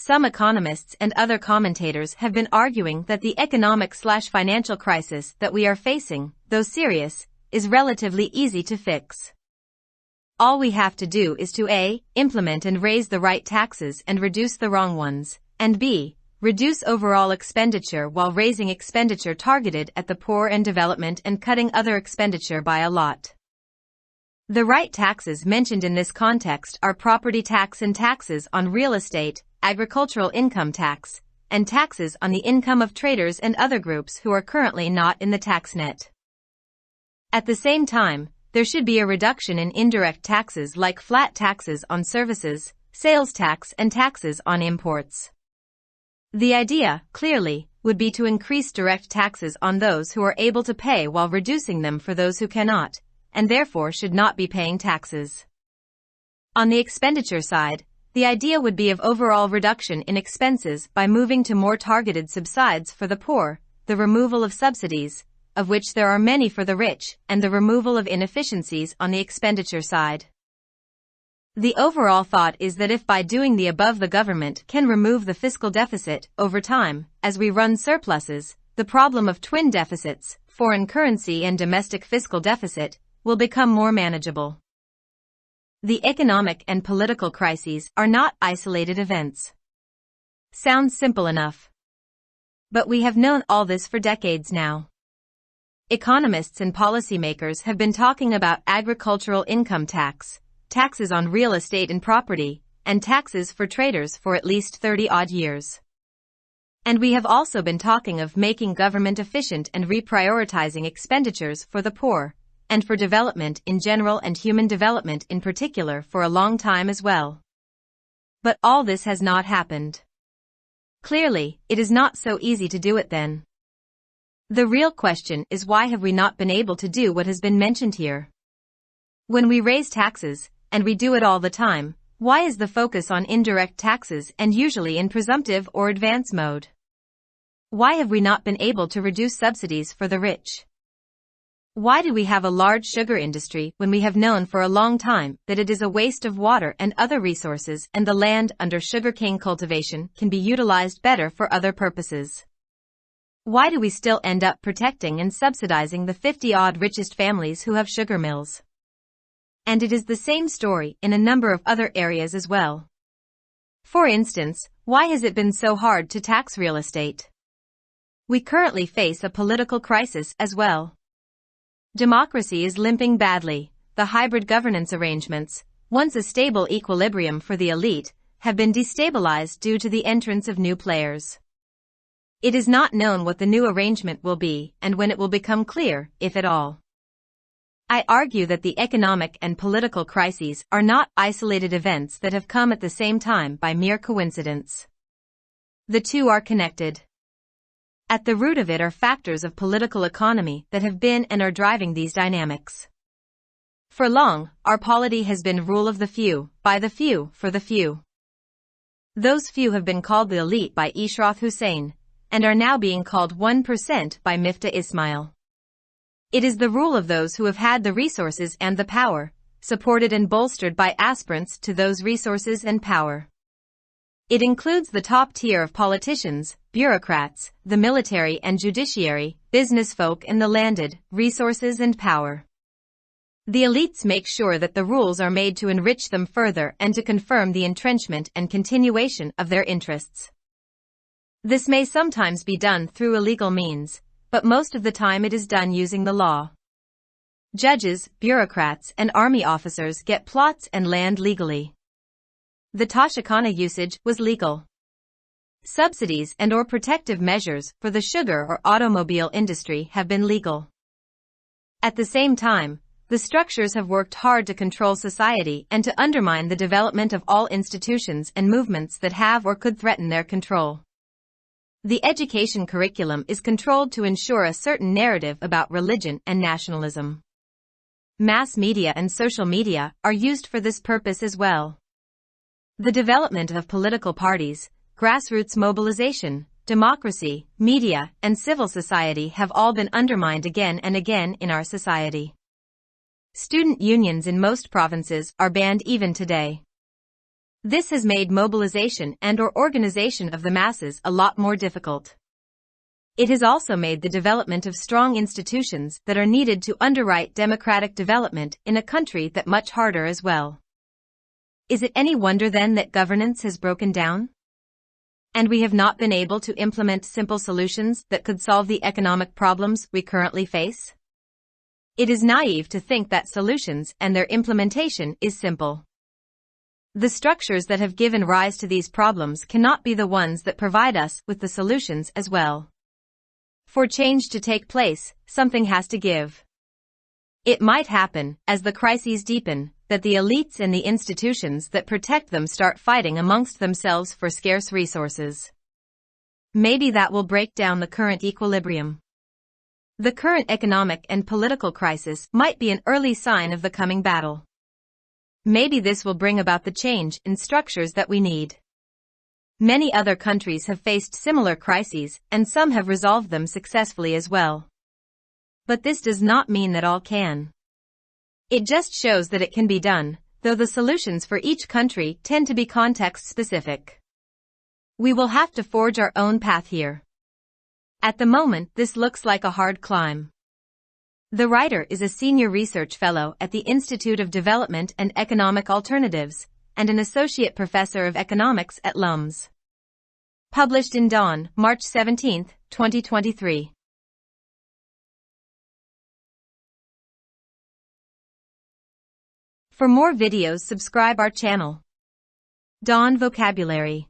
some economists and other commentators have been arguing that the economic/financial crisis that we are facing, though serious, is relatively easy to fix. All we have to do is to A. Implement and raise the right taxes and reduce the wrong ones, and B. Reduce overall expenditure while raising expenditure targeted at the poor and development and cutting other expenditure by a lot. The right taxes mentioned in this context are property tax and taxes on real estate, agricultural income tax, and taxes on the income of traders and other groups who are currently not in the tax net. At the same time, there should be a reduction in indirect taxes like flat taxes on services, sales tax and taxes on imports. The idea, clearly, would be to increase direct taxes on those who are able to pay while reducing them for those who cannot, and therefore should not be paying taxes. On the expenditure side, the idea would be of overall reduction in expenses by moving to more targeted subsides for the poor, the removal of subsidies, of which there are many for the rich, and the removal of inefficiencies on the expenditure side. The overall thought is that if by doing the above the government can remove the fiscal deficit over time, as we run surpluses, the problem of twin deficits, foreign currency and domestic fiscal deficit, will become more manageable. The economic and political crises are not isolated events. Sounds simple enough. But we have known all this for decades now. Economists and policymakers have been talking about agricultural income tax, taxes on real estate and property, and taxes for traders for at least 30-odd years. And we have also been talking of making government efficient and reprioritizing expenditures for the poor, and for development in general and human development in particular for a long time as well. But all this has not happened. Clearly, it is not so easy to do it then. The real question is why have we not been able to do what has been mentioned here? When we raise taxes, and we do it all the time, why is the focus on indirect taxes and usually in presumptive or advance mode? Why have we not been able to reduce subsidies for the rich? Why do we have a large sugar industry when we have known for a long time that it is a waste of water and other resources and the land under sugarcane cultivation can be utilized better for other purposes? Why do we still end up protecting and subsidizing the 50-odd richest families who have sugar mills? And it is the same story in a number of other areas as well. For instance, why has it been so hard to tax real estate? We currently face a political crisis as well. Democracy is limping badly. The hybrid governance arrangements, once a stable equilibrium for the elite, have been destabilized due to the entrance of new players. It is not known what the new arrangement will be and when it will become clear, if at all. I argue that the economic and political crises are not isolated events that have come at the same time by mere coincidence. The two are connected. At the root of it are factors of political economy that have been and are driving these dynamics. For long, our polity has been rule of the few, by the few, for the few. Those few have been called the elite by Ishrath Hussain, and are now being called 1% by Miftah Ismail. It is the rule of those who have had the resources and the power, supported and bolstered by aspirants to those resources and power. It includes the top tier of politicians, bureaucrats, the military and judiciary, business folk and the landed, resources and power. The elites make sure that the rules are made to enrich them further and to confirm the entrenchment and continuation of their interests. This may sometimes be done through illegal means, but most of the time it is done using the law. Judges, bureaucrats, and army officers get plots and land legally. The Toshikana usage was legal. Subsidies and/or protective measures for the sugar or automobile industry have been legal. At the same time, the structures have worked hard to control society and to undermine the development of all institutions and movements that have or could threaten their control. The education curriculum is controlled to ensure a certain narrative about religion and nationalism. Mass media and social media are used for this purpose as well. The development of political parties, grassroots mobilization, democracy, media, and civil society have all been undermined again and again in our society. Student unions in most provinces are banned even today. This has made mobilization and/or organization of the masses a lot more difficult. It has also made the development of strong institutions that are needed to underwrite democratic development in a country that much harder as well. Is it any wonder then that governance has broken down? And we have not been able to implement simple solutions that could solve the economic problems we currently face? It is naive to think that solutions and their implementation is simple. The structures that have given rise to these problems cannot be the ones that provide us with the solutions as well. For change to take place, something has to give. It might happen, as the crises deepen, that the elites and the institutions that protect them start fighting amongst themselves for scarce resources. Maybe that will break down the current equilibrium. The current economic and political crisis might be an early sign of the coming battle. Maybe this will bring about the change in structures that we need. Many other countries have faced similar crises, and some have resolved them successfully as well. But this does not mean that all can. It just shows that it can be done, though the solutions for each country tend to be context-specific. We will have to forge our own path here. At the moment, this looks like a hard climb. The writer is a senior research fellow at the Institute of Development and Economic Alternatives, and an associate professor of economics at LUMS. Published in Dawn, March 17, 2023. For more videos, subscribe our channel. Dawn Vocabulary.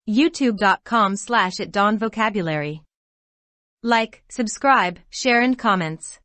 youtube.com/@dawnvocabulary. Like, subscribe, share and comments.